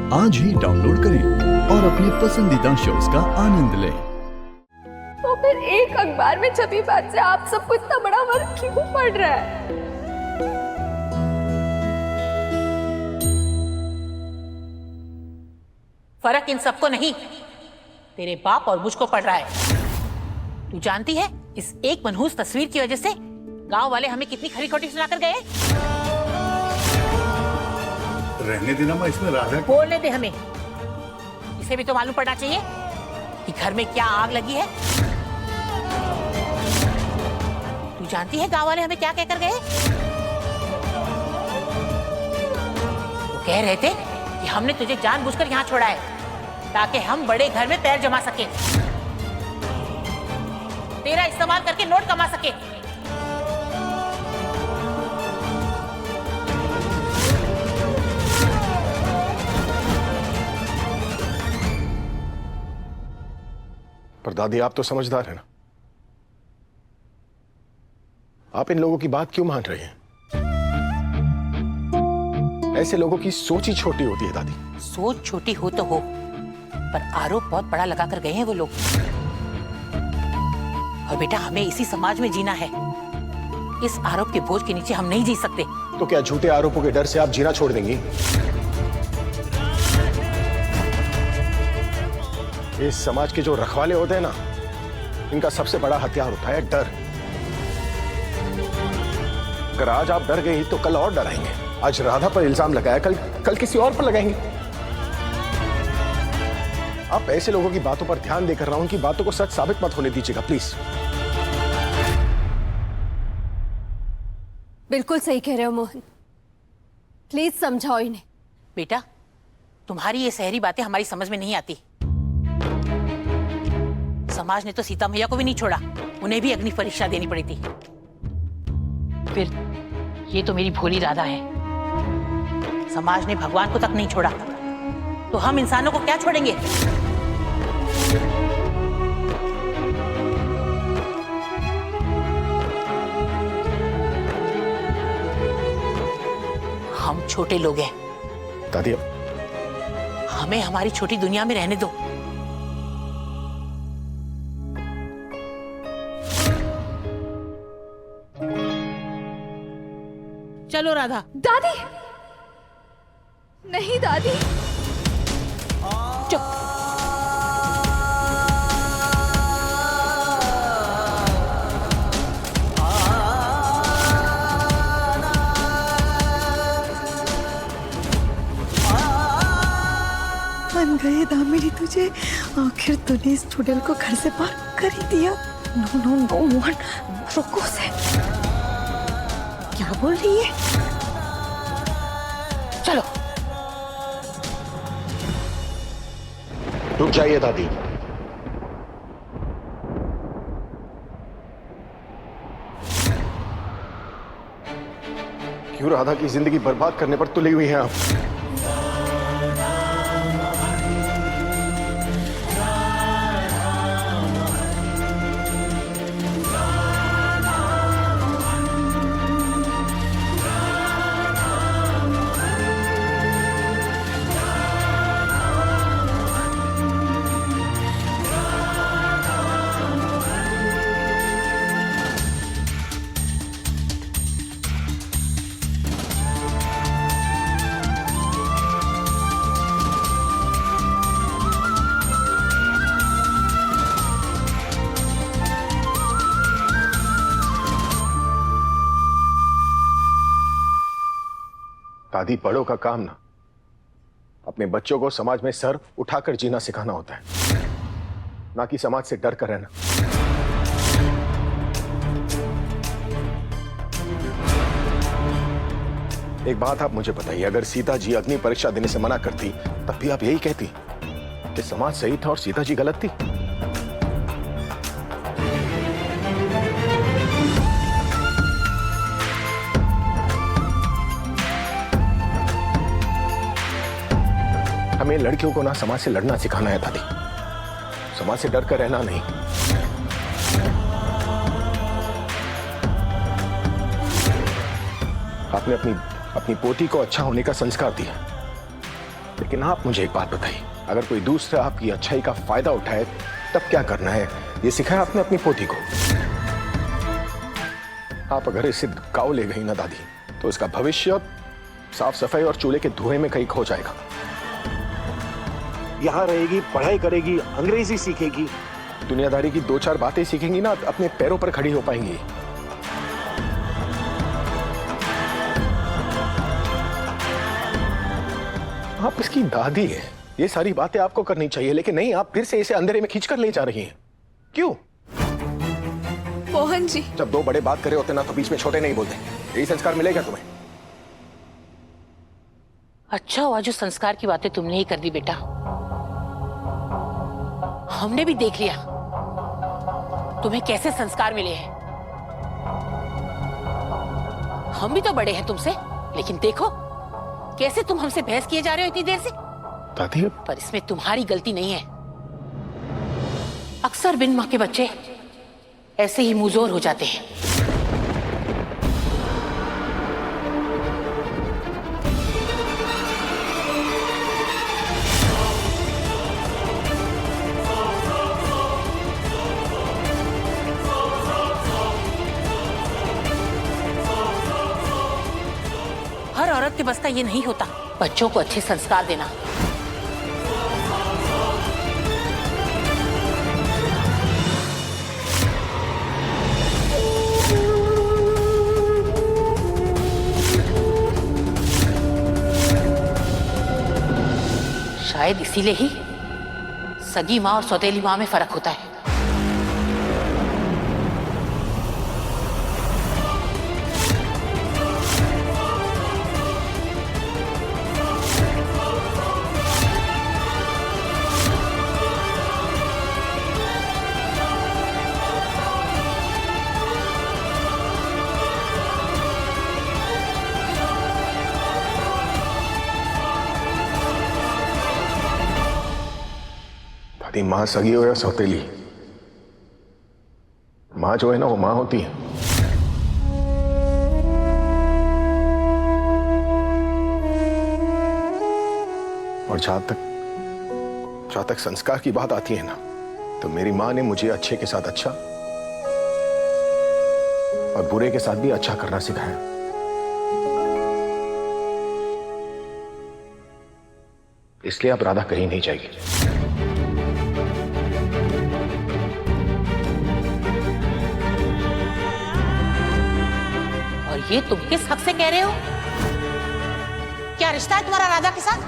आज ही डाउनलोड करें और अपने पसंदीदा शोज का आनंद लें। तो फिर एक अखबार में छपी बात से आप सबको इतना बड़ा फर्क क्यों पड़ रहा है? फर्क इन सबको नहीं, तेरे बाप और मुझको पड़ रहा है। तू जानती है इस एक मनहूस तस्वीर की वजह से गांव वाले हमें कितनी खरी खोटी सुनाकर गए। रहने देना माँ, इसमें राधा बोलने दे हमें। इसे भी तो मालूम पड़ना चाहिए कि घर में क्या आग लगी है। तू जानती है गांव वाले हमें क्या कहकर गए? वो कह रहे थे कि हमने तुझे जानबूझकर यहाँ छोड़ा है ताकि हम बड़े घर में पैर जमा सके, तेरा इस्तेमाल करके नोट कमा सके। पर दादी, आप तो समझदार है ना, आप इन लोगों की बात क्यों मान रहे हैं? ऐसे लोगों की सोच ही छोटी होती है दादी। सोच छोटी हो तो हो, पर आरोप बहुत बड़ा लगा कर गए हैं वो लोग। और बेटा, हमें इसी समाज में जीना है। इस आरोप के बोझ के नीचे हम नहीं जी सकते। तो क्या झूठे आरोपों के डर से आप जीना छोड़ देंगी? इस समाज के जो रखवाले होते हैं ना, इनका सबसे बड़ा हथियार होता है डर। अगर आज आप डर गई तो कल और डराएंगे। आज राधा पर इल्जाम लगाया, कल किसी और पर लगाएंगे। आप ऐसे लोगों की बातों पर ध्यान देकर रहा हूं, उनकी बातों को सच साबित मत होने दीजिएगा प्लीज। बिल्कुल सही कह रहे हो मोहन, प्लीज समझाओ इन्हें। बेटा, तुम्हारी ये सहरी बातें हमारी समझ में नहीं आती। समाज ने तो सीता मैया को भी नहीं छोड़ा, उन्हें भी अग्नि परीक्षा देनी पड़ी थी। फिर ये तो मेरी भोली राधा है। समाज ने भगवान को तक नहीं छोड़ा, तो हम इंसानों को क्या छोड़ेंगे? हम छोटे लोग हैं दादी, हमें हमारी छोटी दुनिया में रहने दो। चलो राधा। दादी, नहीं दादी। चुप। मन गए दामिनी तुझे, आखिर तूने इस चुड़ैल को घर से बाहर कर ही दिया। नो नो नो मोहन, रुको से। क्या बोल रही है? चलो। रुक जाइए दादी। क्यों राधा की जिंदगी बर्बाद करने पर तुली हुई हैं आप? दादी, बड़ों का काम ना अपने बच्चों को समाज में सर उठाकर जीना सिखाना होता है, ना कि समाज से डर कर रहना। एक बात आप मुझे बताइए, अगर सीता जी अग्नि परीक्षा देने से मना करती तब भी आप यही कहती कि समाज सही था और सीता जी गलत थी? हमें लड़कियों को ना समाज से लड़ना सिखाना है दादी, समाज से डर कर रहना नहीं। आपने अपनी पोती को अच्छा होने का संस्कार दिया, लेकिन आप मुझे एक बात बताइए, अगर कोई दूसरा आपकी अच्छाई का फायदा उठाए तब क्या करना है, ये सिखाया आपने अपनी पोती को। आप अगर इसे गांव ले गई ना दादी, तो इसका भविष्य साफ सफाई और चूल्हे के धुएं में कहीं खो जाएगा। यहाँ रहेगी, पढ़ाई करेगी, अंग्रेजी सीखेगी, दुनियादारी की 2-4 बातें सीखेंगी ना, अपने पैरों पर खड़ी हो पाएंगी। आप इसकी दादी हैं, ये सारी बातें आपको करनी चाहिए, लेकिन नहीं, आप फिर से इसे अंधेरे में खींचकर ले जा रही हैं। क्यों? मोहन जी, जब दो बड़े बात करे होते ना, तो बीच में छोटे नहीं बोलते। यही संस्कार मिलेगा तुम्हें। अच्छा हुआ जो संस्कार की बातें तुमने ही कर दी बेटा। हमने भी देख लिया तुम्हें कैसे संस्कार मिले हैं। हम भी तो बड़े हैं तुमसे, लेकिन देखो कैसे तुम हमसे बहस किए जा रहे हो इतनी देर से। दादी, पर इसमें तुम्हारी गलती नहीं है। अक्सर बिन मां के बच्चे ऐसे ही मुंहजोर हो जाते हैं। हर औरत के बस का ये नहीं होता बच्चों को अच्छे संस्कार देना। शायद इसीलिए ही सगी माँ और सौतेली माँ में फर्क होता है। दादी, मां सगी हो या सौतेली, मां जो है ना, वो मां होती है। और जहां तक संस्कार की बात आती है ना, तो मेरी मां ने मुझे अच्छे के साथ अच्छा और बुरे के साथ भी अच्छा करना सिखाया। इसलिए अब राधा कहीं नहीं जाएगी। और ये तुम किस हक से कह रहे हो? क्या रिश्ता है तुम्हारा राधा के साथ?